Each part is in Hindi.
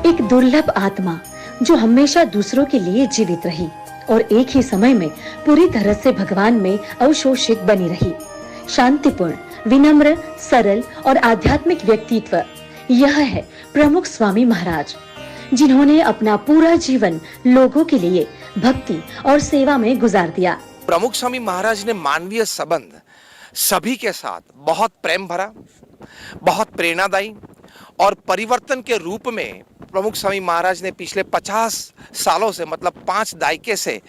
एक दुर्लभ आत्मा जो हमेशा दूसरों के लिए जीवित रही और एक ही समय में पूरी तरह से भगवान में अवशोषित बनी रही। शांतिपूर्ण, विनम्र, सरल और आध्यात्मिक व्यक्तित्व, यह है प्रमुख स्वामी महाराज, जिन्होंने अपना पूरा जीवन लोगों के लिए भक्ति और सेवा में गुजार दिया। प्रमुख स्वामी महाराज ने मानवीय संबंध सभी के साथ बहुत प्रेम भरा, बहुत प्रेरणादायी और परिवर्तन के रूप में प्रमुख स्वामी महाराज ने पिछले 50 सालों से, मतलब 5 दायके से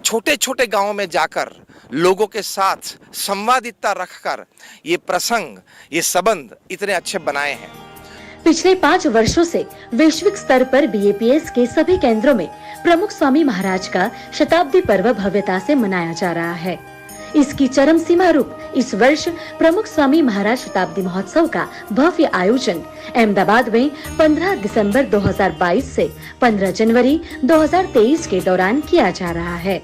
छोटे छोटे गांवों में जाकर लोगों के साथ संवादिता रखकर ये प्रसंग, ये संबंध इतने अच्छे बनाए हैं। पिछले 5 वर्षों से वैश्विक स्तर पर बीएपीएस के सभी केंद्रों में प्रमुख स्वामी महाराज का शताब्दी पर्व भव्यता से मनाया जा रहा है। इसकी चरम सीमा रूप इस वर्ष प्रमुख स्वामी महाराज शताब्दी महोत्सव का भव्य आयोजन अहमदाबाद में 15 दिसंबर 2022 से 15 जनवरी 2023 के दौरान किया जा रहा है,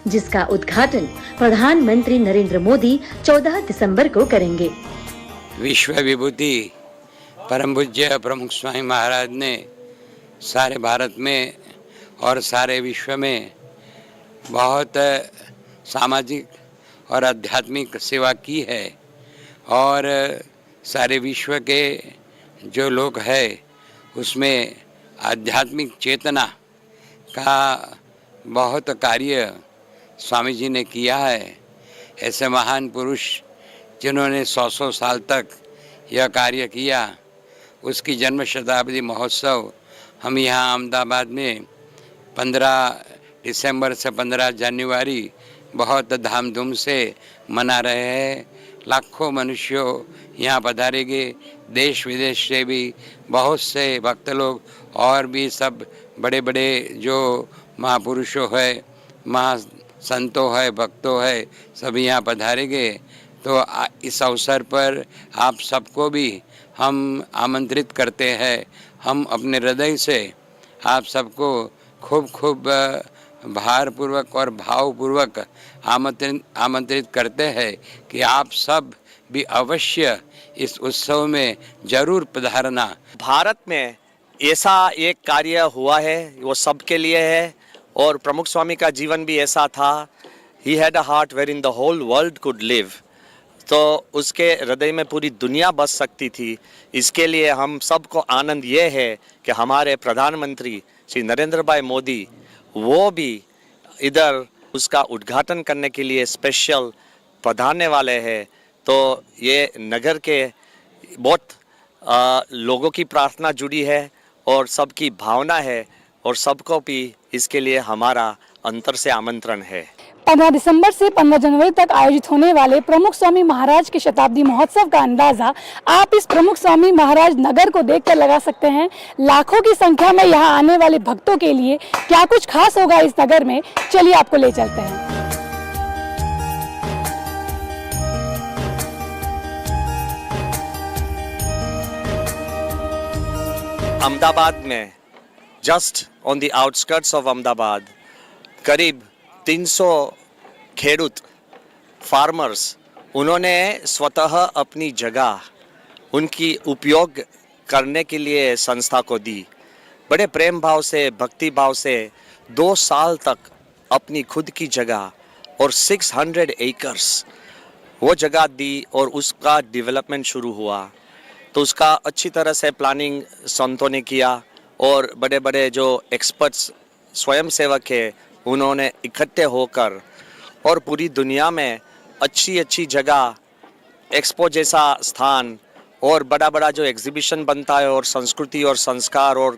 जिसका उद्घाटन प्रधानमंत्री नरेंद्र मोदी 14 दिसंबर को करेंगे। विश्व विभूति परम पूज्य प्रमुख स्वामी महाराज ने सारे भारत में और सारे विश्व में बहुत सामाजिक और आध्यात्मिक सेवा की है और सारे विश्व के जो लोग हैं उसमें आध्यात्मिक चेतना का बहुत कार्य स्वामी जी ने किया है। ऐसे महान पुरुष जिन्होंने 100 साल तक यह कार्य किया, उसकी जन्म शताब्दी महोत्सव हम यहाँ अहमदाबाद में 15 दिसंबर से 15 जनवरी बहुत धामधूम से मना रहे हैं। लाखों मनुष्यों यहाँ पधारेंगे, देश विदेश से भी बहुत से भक्त लोग और भी सब बड़े बड़े जो महापुरुषों है, महासंतों है, भक्तों है, सब यहाँ पधारेंगे। तो इस अवसर पर आप सबको भी हम आमंत्रित करते हैं। हम अपने हृदय से आप सबको खूब भारपूर्वक और भावपूर्वक आमंत्रित करते हैं कि आप सब भी अवश्य इस उत्सव में जरूर पधारना। भारत में ऐसा एक कार्य हुआ है, वो सबके लिए है और प्रमुख स्वामी का जीवन भी ऐसा था। He had a heart where in the whole world could live. तो उसके हृदय में पूरी दुनिया बस सकती थी। इसके लिए हम सबको आनंद ये है कि हमारे प्रधानमंत्री श्री नरेंद्र भाई मोदी वो भी इधर उसका उद्घाटन करने के लिए स्पेशल पधारने वाले हैं। तो ये नगर के बहुत लोगों की प्रार्थना जुड़ी है और सबकी भावना है और सबको भी इसके लिए हमारा अंतर से आमंत्रण है। 15 दिसंबर से 15 जनवरी तक आयोजित होने वाले प्रमुख स्वामी महाराज के शताब्दी महोत्सव का अंदाजा आप इस प्रमुख स्वामी महाराज नगर को देखकर लगा सकते हैं। लाखों की संख्या में यहाँ आने वाले भक्तों के लिए क्या कुछ खास होगा इस नगर में, चलिए आपको ले चलते हैं। अहमदाबाद में just on the outskirts of Ahmedabad करीब 300 खेडूत फार्मर्स, उन्होंने स्वतः अपनी जगह उनकी उपयोग करने के लिए संस्था को दी। बड़े प्रेम भाव से, भक्ति भाव से 2 साल तक अपनी खुद की जगह और 600 एकर्स वो जगह दी और उसका डेवलपमेंट शुरू हुआ। तो उसका अच्छी तरह से प्लानिंग संतों ने किया और बड़े बड़े जो एक्सपर्ट्स स्वयं सेवक है उन्होंने इकट्ठे होकर और पूरी दुनिया में अच्छी जगह, एक्सपो जैसा स्थान और बड़ा बड़ा जो एग्जीबिशन बनता है और संस्कृति और संस्कार और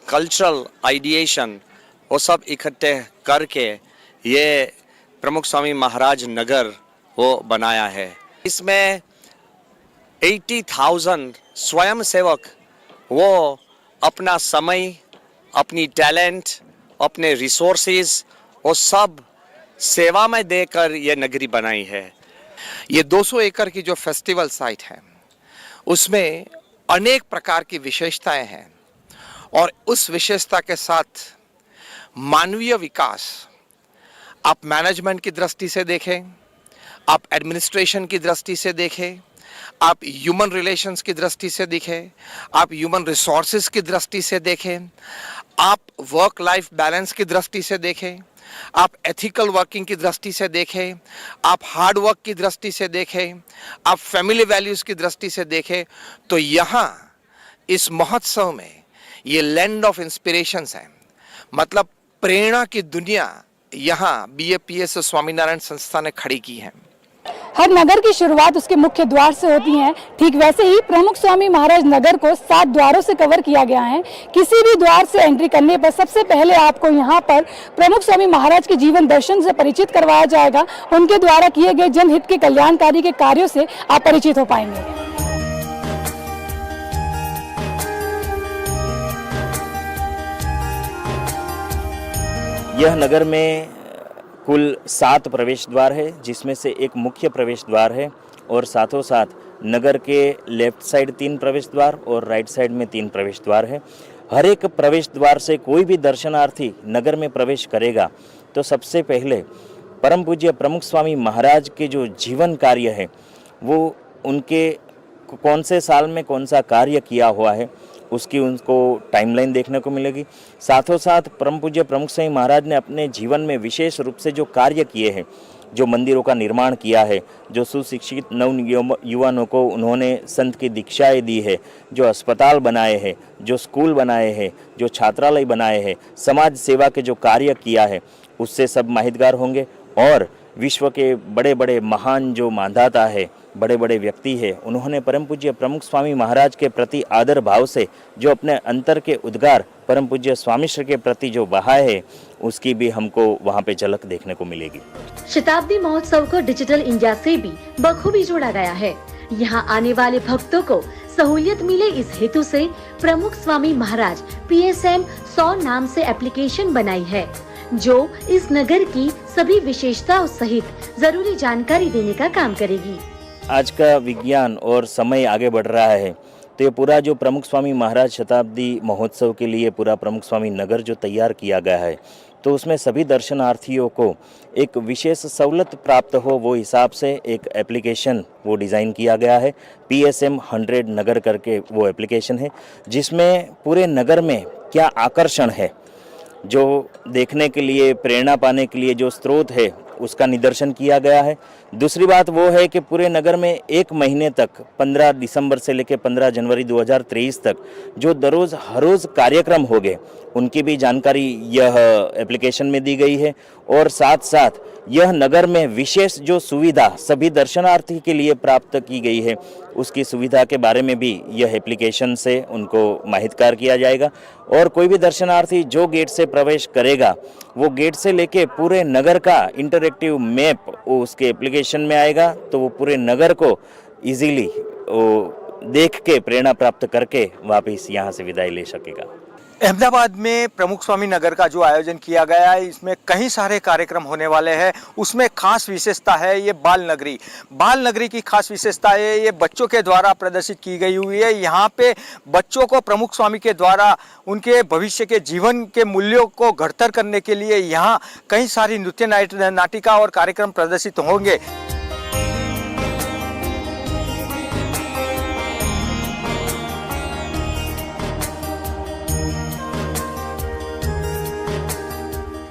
कल्चरल आइडिएशन वो सब इकट्ठे करके ये प्रमुख स्वामी महाराज नगर वो बनाया है। इसमें 80,000 स्वयं सेवक वो अपना समय, अपनी टैलेंट, अपने रिसोर्सेज और सब सेवा में देकर ये नगरी बनाई है। ये 200 एकड़ की जो फेस्टिवल साइट है उसमें अनेक प्रकार की विशेषताएं हैं और उस विशेषता के साथ मानवीय विकास, आप मैनेजमेंट की दृष्टि से देखें, आप एडमिनिस्ट्रेशन की दृष्टि से देखें, आप ह्यूमन रिलेशंस की दृष्टि से देखें, आप ह्यूमन रिसोर्सेज की दृष्टि से देखें, आप वर्क लाइफ बैलेंस की दृष्टि से देखें, आप एथिकल वर्किंग की दृष्टि से देखें, आप हार्ड वर्क की दृष्टि से देखें, आप फैमिली वैल्यूज़ की दृष्टि से देखें, तो यहाँ इस महोत्सव में ये लैंड ऑफ इंस्पिरेशंस है। मतलब प्रेरणा की दुनिया यहाँ BAPS स्वामीनारायण संस्था ने खड़ी की है। हर नगर की शुरुआत उसके मुख्य द्वार से होती है। ठीक वैसे ही प्रमुख स्वामी महाराज नगर को 7 द्वारों से कवर किया गया है। किसी भी द्वार से एंट्री करने पर सबसे पहले आपको यहाँ पर प्रमुख स्वामी महाराज के जीवन दर्शन से परिचित करवाया जाएगा। उनके द्वारा किए गए जनहित के कल्याणकारी के कार्यों से आप परिचित हो पाएंगे। यह नगर में कुल 7 प्रवेश द्वार है, जिसमें से एक मुख्य प्रवेश द्वार है और साथों साथ नगर के लेफ्ट साइड 3 प्रवेश द्वार और राइट साइड में 3 प्रवेश द्वार है। हर एक प्रवेश द्वार से कोई भी दर्शनार्थी नगर में प्रवेश करेगा तो सबसे पहले परम पूज्य प्रमुख स्वामी महाराज के जो जीवन कार्य है, वो उनके कौन से साल में कौन सा कार्य किया हुआ है उसकी उनको टाइमलाइन देखने को मिलेगी। साथों साथ परम पूज्य प्रमुख स्वामी महाराज ने अपने जीवन में विशेष रूप से जो कार्य किए हैं, जो मंदिरों का निर्माण किया है, जो सुशिक्षित नव युवाओं को उन्होंने संत की दीक्षाएं दी है, जो अस्पताल बनाए हैं, जो स्कूल बनाए हैं, जो छात्रालय बनाए हैं, समाज सेवा के जो कार्य किया है, उससे सब माहितगार होंगे। और विश्व के बड़े बड़े महान जो मानदाता है, बड़े बड़े व्यक्ति है, उन्होंने परम पूज्य प्रमुख स्वामी महाराज के प्रति आदर भाव से जो अपने अंतर के उद्गार परम पूज्य स्वामीश्वर के प्रति जो बहाए है, उसकी भी हमको वहाँ पे झलक देखने को मिलेगी। शताब्दी महोत्सव को डिजिटल इंडिया से भी बखूबी जोड़ा गया है। यहाँ आने वाले भक्तों को सहूलियत मिले इस हेतु से प्रमुख स्वामी महाराज PSM 100 नाम से एप्लीकेशन बनाई है, जो इस नगर की सभी विशेषताओं सहित जरूरी जानकारी देने का काम करेगी। आज का विज्ञान और समय आगे बढ़ रहा है, तो ये पूरा जो प्रमुख स्वामी महाराज शताब्दी महोत्सव के लिए पूरा प्रमुख स्वामी नगर जो तैयार किया गया है, तो उसमें सभी दर्शनार्थियों को एक विशेष सहूलत प्राप्त हो, वो हिसाब से एक एप्लीकेशन वो डिज़ाइन किया गया है। PSM 100 नगर करके वो एप्लीकेशन है, जिसमें पूरे नगर में क्या आकर्षण है, जो देखने के लिए, प्रेरणा पाने के लिए जो स्रोत है, उसका निदर्शन किया गया है। दूसरी बात वो है कि पूरे नगर में 1 महीने तक 15 दिसंबर से लेकर 15 जनवरी 2023 तक जो हर रोज़ कार्यक्रम हो गए, उनकी भी जानकारी यह एप्लीकेशन में दी गई है। और साथ साथ यह नगर में विशेष जो सुविधा सभी दर्शनार्थी के लिए प्राप्त की गई है, उसकी सुविधा के बारे में भी यह एप्लीकेशन से उनको माहितगार किया जाएगा। और कोई भी दर्शनार्थी जो गेट से प्रवेश करेगा, वो गेट से लेके पूरे नगर का इंटरैक्टिव मैप उसके एप्लीकेशन में आएगा, तो वो पूरे नगर को इजीली देख के प्रेरणा प्राप्त करके वापस यहाँ से विदाई ले सकेगा। अहमदाबाद में प्रमुख स्वामी नगर का जो आयोजन किया गया है, इसमें कई सारे कार्यक्रम होने वाले हैं। उसमें खास विशेषता है ये बाल नगरी। बाल नगरी की खास विशेषता है ये बच्चों के द्वारा प्रदर्शित की गई हुई है। यहाँ पे बच्चों को प्रमुख स्वामी के द्वारा उनके भविष्य के जीवन के मूल्यों को घड़तर करने के लिए यहाँ कई सारी नृत्य नाटिका और कार्यक्रम प्रदर्शित होंगे।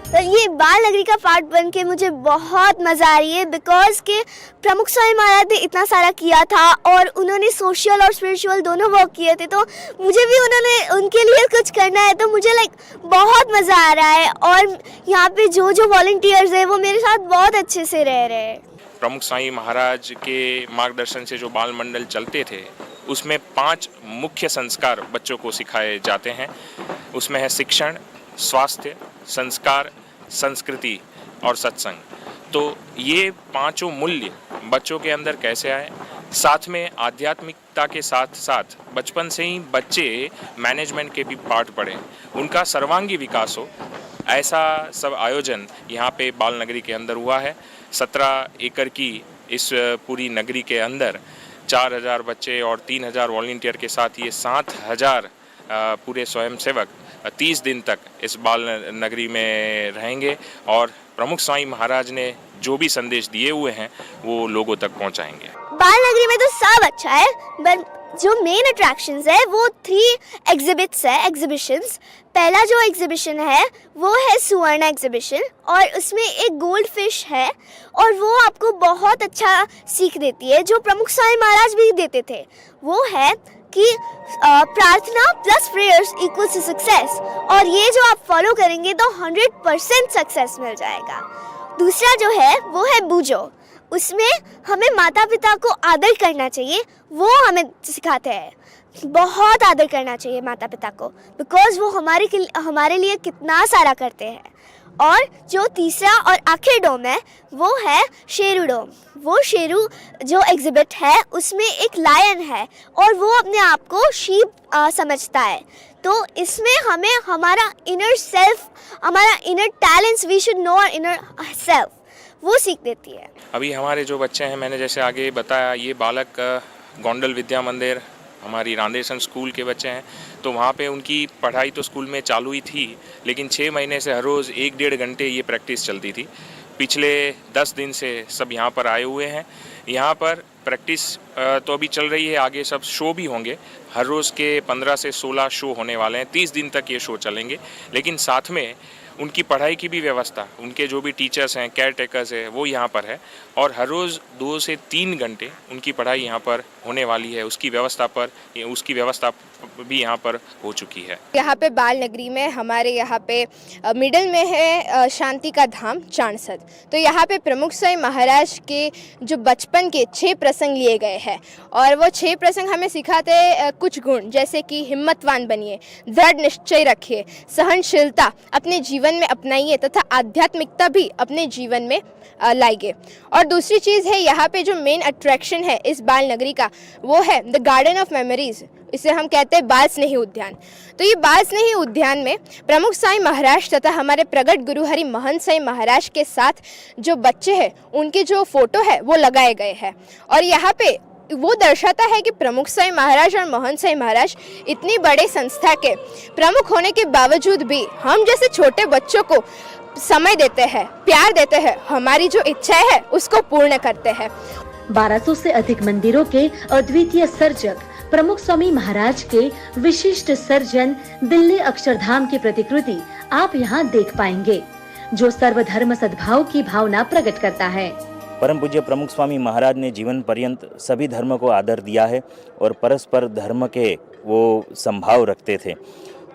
तो ये बाल नगरी का पार्ट बन के मुझे बहुत मज़ा आ रही है, बिकॉज के प्रमुख स्वामी महाराज ने इतना सारा किया था और उन्होंने सोशल और स्पिरिचुअल दोनों वर्क किए थे, तो मुझे भी उनके लिए कुछ करना है। तो मुझे बहुत मज़ा आ रहा है और यहाँ पे जो वॉलंटियर्स हैं वो मेरे साथ बहुत अच्छे से रह रहे हैं। प्रमुख स्वामी महाराज के मार्गदर्शन से जो बाल मंडल चलते थे, उसमें 5 मुख्य संस्कार बच्चों को सिखाए जाते हैं। उसमें है शिक्षण, स्वास्थ्य, संस्कार, संस्कृति और सत्संग। तो ये 5 मूल्य बच्चों के अंदर कैसे आए, साथ में आध्यात्मिकता के साथ साथ बचपन से ही बच्चे मैनेजमेंट के भी पाठ पढ़ें, उनका सर्वांगी विकास हो, ऐसा सब आयोजन यहाँ पे बाल नगरी के अंदर हुआ है। 17 एकड़ की इस पूरी नगरी के अंदर 4000 बच्चे और 3000 वॉलंटियर के साथ ये 7000 पूरे स्वयंसेवक 30 दिन तक इस बाल नगरी में रहेंगे और प्रमुख स्वामी महाराज ने जो भी संदेश दिए हुए हैं वो लोगों तक पहुंचाएंगे। बाल नगरी में तो सब अच्छा है, बट जो मेन अट्रैक्शंस है वो 3 एग्जिबिट्स है, एग्जीबिशंस। पहला जो एग्जीबिशन है वो है सुवर्ण एग्जीबिशन, और उसमें एक गोल्ड फिश है, और वो आपको बहुत अच्छा सीख देती है जो प्रमुख स्वामी महाराज भी देते थे। वो है कि प्रार्थना plus prayers equals to success, और ये जो आप फॉलो करेंगे तो 100% सक्सेस मिल जाएगा। दूसरा जो है वो है बूजो, उसमें हमें माता पिता को आदर करना चाहिए, वो हमें सिखाते हैं। बहुत आदर करना चाहिए माता पिता को, बिकॉज वो हमारे लिए कितना सारा करते हैं। और जो तीसरा और आखिरी डोम है वो है शेरू डोम। वो शेरू जो एग्जिबिट है उसमें एक लायन है और वो अपने आप को शीप समझता है। तो इसमें हमें हमारा इनर सेल्फ, हमारा inner talents, we should know our inner self, वो सीख देती है। अभी हमारे जो बच्चे हैं, मैंने जैसे आगे बताया, ये बालक गोंडल विद्या मंदिर हमारी रांदेसन स्कूल के बच्चे हैं। तो वहाँ पे उनकी पढ़ाई तो स्कूल में चालू ही थी, लेकिन 6 महीने से हर रोज़ 1-1.5 घंटे ये प्रैक्टिस चलती थी। पिछले 10 दिन से सब यहाँ पर आए हुए हैं। यहाँ पर प्रैक्टिस तो अभी चल रही है, आगे सब शो भी होंगे। हर रोज़ के 15 से 16 शो होने वाले हैं, 30 दिन तक ये शो चलेंगे। लेकिन साथ में उनकी पढ़ाई की भी व्यवस्था, उनके जो भी टीचर्स हैं, केयर टेकर्स हैं, वो यहाँ पर है, और हर रोज़ 2 से 3 घंटे उनकी पढ़ाई यहाँ पर होने वाली है। उसकी व्यवस्था भी यहाँ पर हो चुकी है। यहाँ पे बाल नगरी में हमारे यहाँ पे मिडिल में है शांति का धाम चाणसद। तो यहाँ पे प्रमुख स्वामी महाराज के जो बचपन के 6 प्रसंग लिए गए हैं, और वो 6 प्रसंग हमें सिखाते कुछ गुण, जैसे कि हिम्मतवान बनिए, दृढ़ निश्चय रखिए, सहनशीलता अपने जीवन में अपनाइए तथा आध्यात्मिकता भी अपने जीवन में लाइए। और दूसरी चीज़ है, यहाँ पे जो मेन अट्रैक्शन है इस बाल नगरी का, वो है द गार्डन ऑफ मेमोरीज। इसे हम कहते हैं बाल स्नेही उद्यान। तो ये बाल स्नेही उद्यान में प्रमुख स्वामी महाराज तथा हमारे प्रगट गुरु हरि महंत स्वामी महाराज के साथ जो बच्चे हैं उनके जो फोटो है वो लगाए गए हैं। और यहाँ पे वो दर्शाता है कि प्रमुख स्वामी महाराज और महंत स्वामी महाराज इतनी बड़े संस्था के प्रमुख होने के बावजूद भी हम जैसे छोटे बच्चों को समय देते हैं, प्यार देते हैं, हमारी जो इच्छाएं है उसको पूर्ण करते हैं। 1200 से अधिक मंदिरों के अद्वितीय सर्जक प्रमुख स्वामी महाराज के विशिष्ट सर्जन दिल्ली अक्षरधाम की प्रतिकृति आप यहाँ देख पाएंगे, जो सर्वधर्म सद्भाव की भावना प्रकट करता है। परम पूज्य प्रमुख स्वामी महाराज ने जीवन पर्यंत सभी धर्म को आदर दिया है और परस्पर धर्म के वो संभाव रखते थे।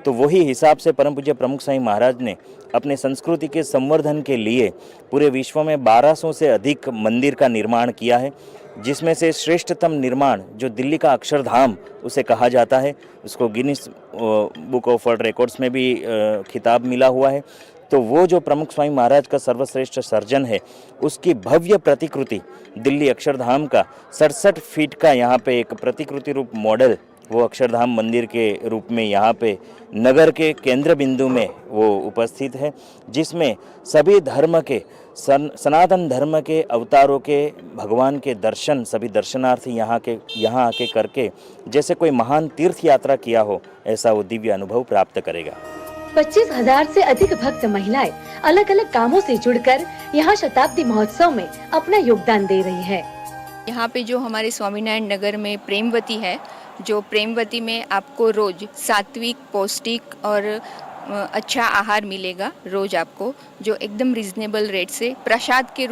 तो वही हिसाब से परम पूज्य प्रमुख स्वामी महाराज ने अपने संस्कृति के संवर्धन के लिए पूरे विश्व में 1200 से अधिक मंदिर का निर्माण किया है, जिसमें से श्रेष्ठतम निर्माण जो दिल्ली का अक्षरधाम उसे कहा जाता है, उसको Guinness book of world records में भी खिताब मिला हुआ है। तो वो जो प्रमुख स्वामी महाराज का सर्वश्रेष्ठ सर्जन है, उसकी भव्य प्रतिकृति दिल्ली अक्षरधाम का 67 फीट का यहाँ पे एक प्रतिकृति रूप मॉडल वो अक्षरधाम मंदिर के रूप में यहाँ पे नगर के केंद्र बिंदु में वो उपस्थित है, जिसमें सभी धर्म के सनातन धर्म के अवतारों के भगवान के दर्शन सभी दर्शनार्थी यहाँ आके करके जैसे कोई महान तीर्थ यात्रा किया हो, ऐसा वो दिव्य अनुभव प्राप्त करेगा। 25,000 से अधिक भक्त महिलाएं अलग अलग कामों से जुड़कर यहाँ शताब्दी महोत्सव में अपना योगदान दे रही है। यहाँ पे जो हमारे स्वामीनारायण नगर में प्रेमवती है, जो प्रेमवती में आपको रोज सात्विक, पौष्टिक और अच्छा आहार मिलेगा रोज आपको, जो एकदम रिजनेबल रेट से प्रसाद के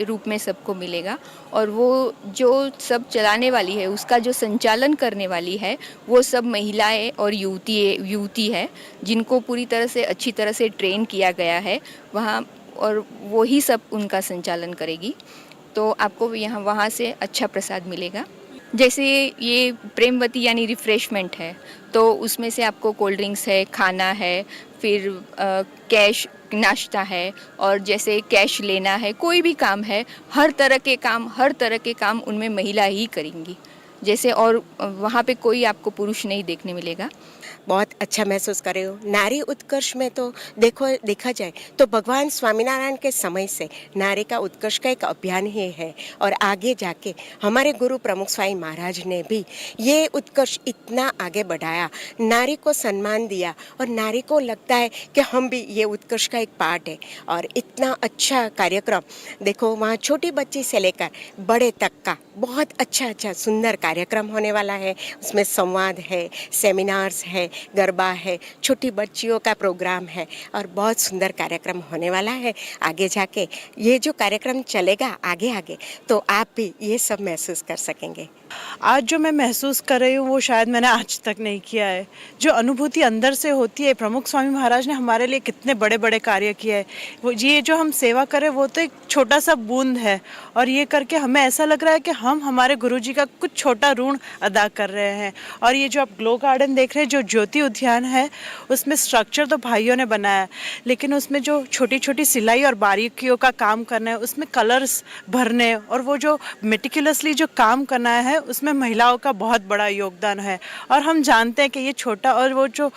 रूप में सबको मिलेगा। और वो जो सब चलाने वाली है, उसका जो संचालन करने वाली है, वो सब महिलाएं और युवती है, जिनको पूरी तरह से अच्छी तरह से ट्रेन किया गया है वहाँ, और वो ही सब उनका संचालन करेगी। तो आपको वहाँ से अच्छा प्रसाद मिलेगा। जैसे ये प्रेमवती यानी रिफ़्रेशमेंट है, तो उसमें से आपको कोल्ड ड्रिंक्स है, खाना है, फिर कैश नाश्ता है, और जैसे कैश लेना है, कोई भी काम है, हर तरह के काम उनमें महिला ही करेंगी जैसे। और वहाँ पे कोई आपको पुरुष नहीं देखने मिलेगा। बहुत अच्छा महसूस कर रही हूँ। नारी उत्कर्ष में तो देखा जाए तो भगवान स्वामीनारायण के समय से नारी का उत्कर्ष का एक अभियान ही है और आगे जाके हमारे गुरु प्रमुख स्वामी महाराज ने भी ये उत्कर्ष इतना आगे बढ़ाया, नारी को सम्मान दिया और नारी को लगता है कि हम भी ये उत्कर्ष का एक पार्ट है। और इतना अच्छा कार्यक्रम देखो, वहाँ छोटी बच्ची से लेकर बड़े तक का बहुत अच्छा सुंदर कार्यक्रम होने वाला है। उसमें संवाद है, सेमिनार्स है, गरबा है, छोटी बच्चियों का प्रोग्राम है और बहुत सुंदर कार्यक्रम होने वाला है। आगे जाके ये जो कार्यक्रम चलेगा आगे तो आप भी ये सब महसूस कर सकेंगे। आज जो मैं महसूस कर रही हूँ वो शायद मैंने आज तक नहीं किया है। जो अनुभूति अंदर से होती है, प्रमुख स्वामी महाराज ने हमारे लिए कितने बड़े बड़े कार्य किए हैं। वो ये जो हम सेवा करें वो तो एक छोटा सा बूंद है और ये करके हमें ऐसा लग रहा है कि हम हमारे गुरुजी का कुछ छोटा ऋण अदा कर रहे हैं। और ये जो आप ग्लो गार्डन देख रहे हैं, जो ज्योति उद्यान है, उसमें स्ट्रक्चर तो भाइयों ने बनाया है, लेकिन उसमें जो छोटी छोटी सिलाई और बारीकियों का काम करना है, उसमें कलर्स भरने और वो जो मेटिकुलसली जो काम करना है, उसमें महिलाओं का बहुत बड़ा योगदान है। और हम जानते हैं कि ये छोटा और वो जो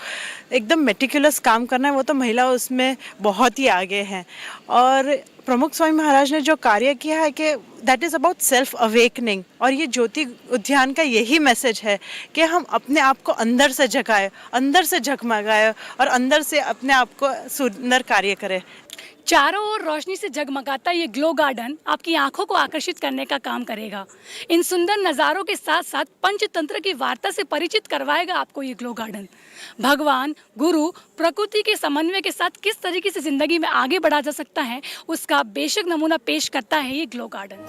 एकदम मेटिकुलस काम करना है वो तो महिला उसमें बहुत ही आगे हैं। और प्रमुख स्वामी महाराज ने जो कार्य किया है कि that is about self awakening, और ये ज्योति उद्यान का यही मैसेज है कि हम अपने आप को अंदर से जगाए, अंदर से झगमगाए और अंदर से अपने आप को सुंदर कार्य करें। चारों ओर रोशनी से जगमगाता ये ग्लो गार्डन आपकी आंखों को आकर्षित करने का काम करेगा। इन सुंदर नज़ारों के साथ साथ पंचतंत्र की वार्ता से परिचित करवाएगा आपको ये ग्लो गार्डन। भगवान, गुरु, प्रकृति के समन्वय के साथ किस तरीके से ज़िंदगी में आगे बढ़ा जा सकता है, उसका बेशक नमूना पेश करता है ये ग्लो गार्डन।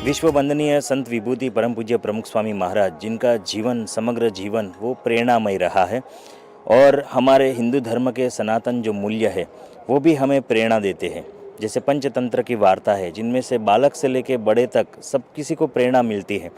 विश्व वंदनीय संत विभूति परम पूज्य प्रमुख स्वामी महाराज, जिनका जीवन, समग्र जीवन वो प्रेरणामय रहा है और हमारे हिंदू धर्म के सनातन जो मूल्य है वो भी हमें प्रेरणा देते हैं। जैसे पंचतंत्र की वार्ता है, जिनमें से बालक से लेकर बड़े तक सब किसी को प्रेरणा मिलती है,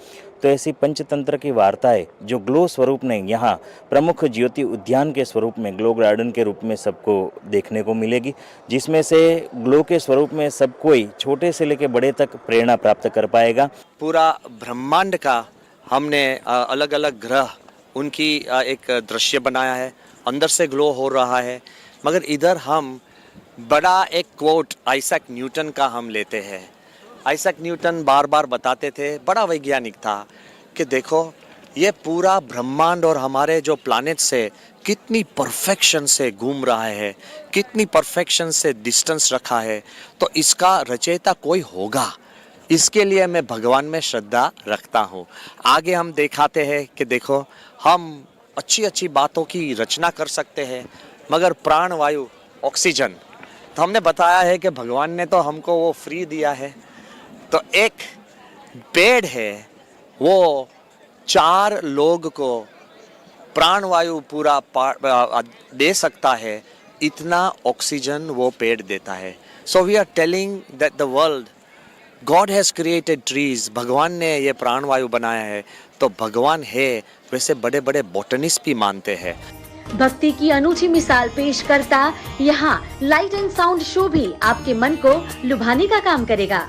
तो ऐसी पंचतंत्र की वार्ताएं जो ग्लो स्वरूप ने यहाँ प्रमुख ज्योति उद्यान के स्वरूप में, ग्लो गार्डन के रूप में सबको देखने को मिलेगी, जिसमें से ग्लो के स्वरूप में सब कोई छोटे से लेकर बड़े तक प्रेरणा प्राप्त कर पाएगा। पूरा ब्रह्मांड का हमने अलग अलग ग्रह उनकी एक दृश्य बनाया है, अंदर से ग्लो हो रहा है। मगर इधर हम बड़ा एक कोट आइजैक न्यूटन का हम लेते हैं। आइजैक न्यूटन बार बार बताते थे, बड़ा वैज्ञानिक था, कि देखो ये पूरा ब्रह्मांड और हमारे जो प्लैनेट से कितनी परफेक्शन से घूम रहा है, कितनी परफेक्शन से डिस्टेंस रखा है, तो इसका रचयिता कोई होगा। इसके लिए मैं भगवान में श्रद्धा रखता हूँ। आगे हम दिखाते हैं कि देखो हम अच्छी अच्छी बातों की रचना कर सकते हैं, मगर प्राण वायु, ऑक्सीजन तो हमने बताया है कि भगवान ने तो हमको वो फ्री दिया है। तो एक पेड़ है, वो 4 लोग को प्राणवायु पूरा दे सकता है, इतना ऑक्सीजन वो पेड़ देता है। So we are telling that the world, God has created trees, भगवान ने ये प्राणवायु बनाया है, तो भगवान है, वैसे बड़े बड़े बॉटनिस्ट भी मानते हैं। भक्ति की अनूठी मिसाल पेश करता यहाँ लाइट एंड साउंड शो भी आपके मन को लुभाने का काम करेगा।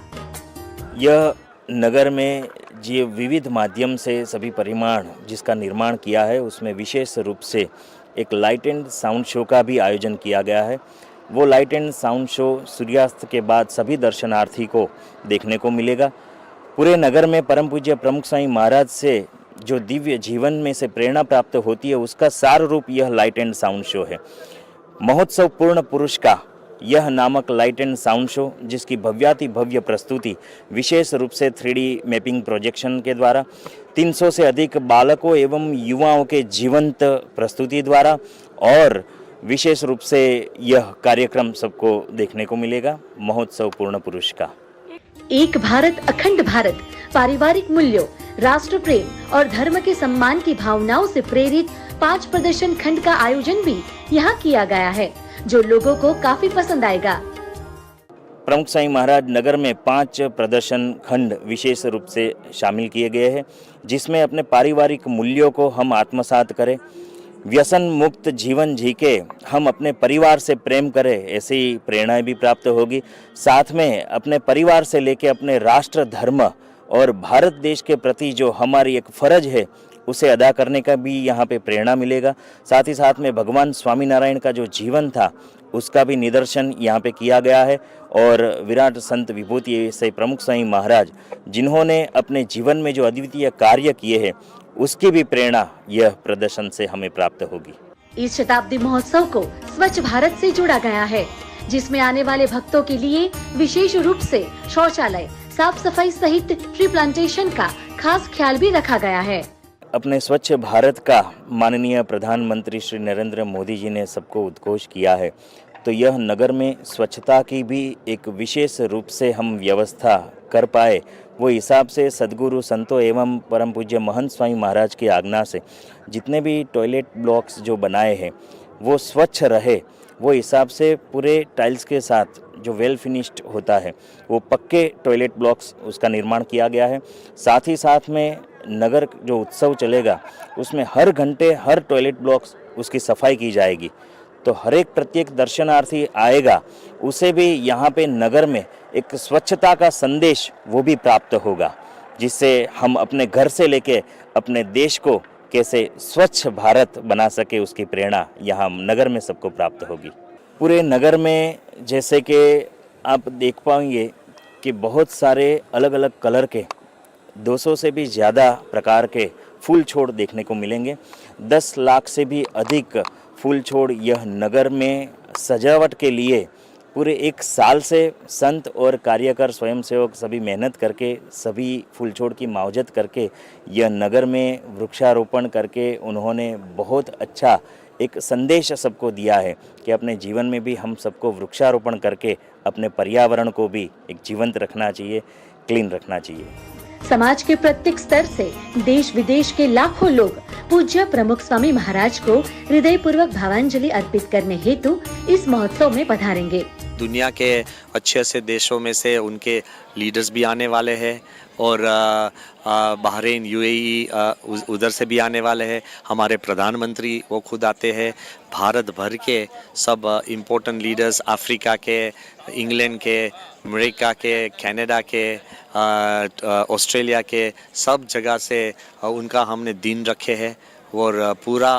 यह नगर में जो विविध माध्यम से सभी परिमाण जिसका निर्माण किया है, उसमें विशेष रूप से एक लाइट एंड साउंड शो का भी आयोजन किया गया है। वो लाइट एंड साउंड शो सूर्यास्त के बाद सभी दर्शनार्थी को देखने को मिलेगा। पूरे नगर में परम पूज्य प्रमुख स्वामी महाराज से जो दिव्य जीवन में से प्रेरणा प्राप्त होती है, उसका सार रूप यह लाइट एंड साउंड शो है। महोत्सव पूर्ण पुरुष का यह नामक लाइट एंड साउंड शो, जिसकी भव्याति भव्य प्रस्तुति विशेष रूप से 3D मैपिंग प्रोजेक्शन के द्वारा 300 से अधिक बालकों एवं युवाओं के जीवंत प्रस्तुति द्वारा और विशेष रूप से यह कार्यक्रम सबको देखने को मिलेगा, महोत्सव पूर्ण पुरुष का। एक भारत अखंड भारत, पारिवारिक मूल्यों, राष्ट्र प्रेम और धर्म के सम्मान की भावनाओं से प्रेरित 5 प्रदर्शन खंड का आयोजन भी यहाँ किया गया है, जो लोगों को काफी पसंद आएगा। प्रमुख स्वामी महाराज नगर में 5 प्रदर्शन खंड विशेष रूप से शामिल किए गए हैं, जिसमें अपने पारिवारिक मूल्यों को हम आत्मसात करें, व्यसन मुक्त जीवन जी के हम अपने परिवार से प्रेम करें, ऐसी प्रेरणाएं भी प्राप्त होगी। साथ में अपने परिवार से लेके अपने राष्ट्र, धर्म और भारत देश के प्रति जो हमारी एक फ़र्ज है उसे अदा करने का भी यहाँ पे प्रेरणा मिलेगा। साथ ही साथ में भगवान स्वामीनारायण का जो जीवन था उसका भी निदर्शन यहाँ पे किया गया है। और विराट संत विभूति से प्रमुख स्वामी महाराज जिन्होंने अपने जीवन में जो अद्वितीय कार्य किए हैं उसकी भी प्रेरणा यह प्रदर्शन से हमें प्राप्त होगी। इस शताब्दी महोत्सव को स्वच्छ भारत से जोड़ा गया है, जिसमें आने वाले भक्तों के लिए विशेष रूप से शौचालय, साफ सफाई सहित ट्री प्लांटेशन का खास ख्याल भी रखा गया है। अपने स्वच्छ भारत का माननीय प्रधानमंत्री श्री नरेंद्र मोदी जी ने सबको उद्घोष किया है, तो यह नगर में स्वच्छता की भी एक विशेष रूप से हम व्यवस्था कर पाए, वो हिसाब से सद्गुरु संतों एवं परम पूज्य महंत स्वामी महाराज की आज्ञा से जितने भी टॉयलेट ब्लॉक्स जो बनाए हैं वो स्वच्छ रहे, वो हिसाब से पूरे टाइल्स के साथ जो वेल फिनिश्ड होता है वो पक्के टॉयलेट ब्लॉक्स उसका निर्माण किया गया है। साथ ही साथ में नगर जो उत्सव चलेगा उसमें हर घंटे हर टॉयलेट ब्लॉक्स उसकी सफाई की जाएगी, तो हर एक प्रत्येक दर्शनार्थी आएगा उसे भी यहाँ पे नगर में एक स्वच्छता का संदेश वो भी प्राप्त होगा, जिससे हम अपने घर से लेके अपने देश को कैसे स्वच्छ भारत बना सके उसकी प्रेरणा यहाँ नगर में सबको प्राप्त होगी। पूरे नगर में जैसे कि आप देख पाएंगे कि बहुत सारे अलग अलग कलर के 200 से भी ज़्यादा प्रकार के फूल छोड़ देखने को मिलेंगे। 10 लाख से भी अधिक फूल छोड़ यह नगर में सजावट के लिए पूरे एक साल से संत और कार्यकर स्वयंसेवक सभी मेहनत करके सभी फूल छोड़ की मावजत करके यह नगर में वृक्षारोपण करके उन्होंने बहुत अच्छा एक संदेश सबको दिया है कि अपने जीवन में भी हम सबको वृक्षारोपण करके अपने पर्यावरण को भी एक जीवंत रखना चाहिए, क्लीन रखना चाहिए। समाज के प्रत्येक स्तर से देश विदेश के लाखों लोग पूज्य प्रमुख स्वामी महाराज को हृदयपूर्वक भावांजलि अर्पित करने हेतु इस महोत्सव में पधारेंगे। दुनिया के अच्छे अच्छे देशों में से उनके लीडर्स भी आने वाले हैं और बहरीन, यूएई उधर से भी आने वाले हैं। हमारे प्रधानमंत्री वो खुद आते हैं। भारत भर के सब इम्पोर्टेंट लीडर्स अफ्रीका के, इंग्लैंड के, अमेरिका के, कनाडा के, ऑस्ट्रेलिया के, सब जगह से उनका हमने दिन रखे हैं और पूरा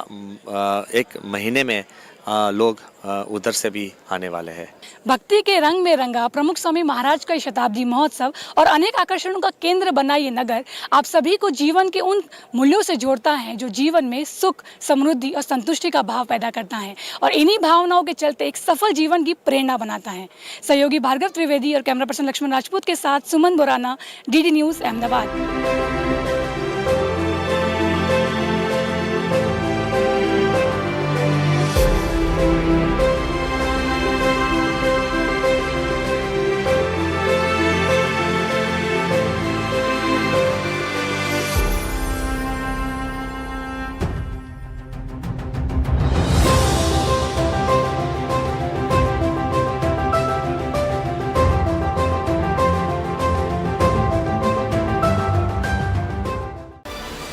एक महीने में लोग उधर से भी आने वाले हैं। भक्ति के रंग में रंगा प्रमुख स्वामी महाराज का शताब्दी महोत्सव और अनेक आकर्षणों का केंद्र बना ये नगर आप सभी को जीवन के उन मूल्यों से जोड़ता है जो जीवन में सुख, समृद्धि और संतुष्टि का भाव पैदा करता है और इन्हीं भावनाओं के चलते एक सफल जीवन की प्रेरणा बनाता है। सहयोगी भार्गव त्रिवेदी और कैमरा पर्सन लक्ष्मण राजपूत के साथ सुमन बोराना, डीडी न्यूज़, अहमदाबाद।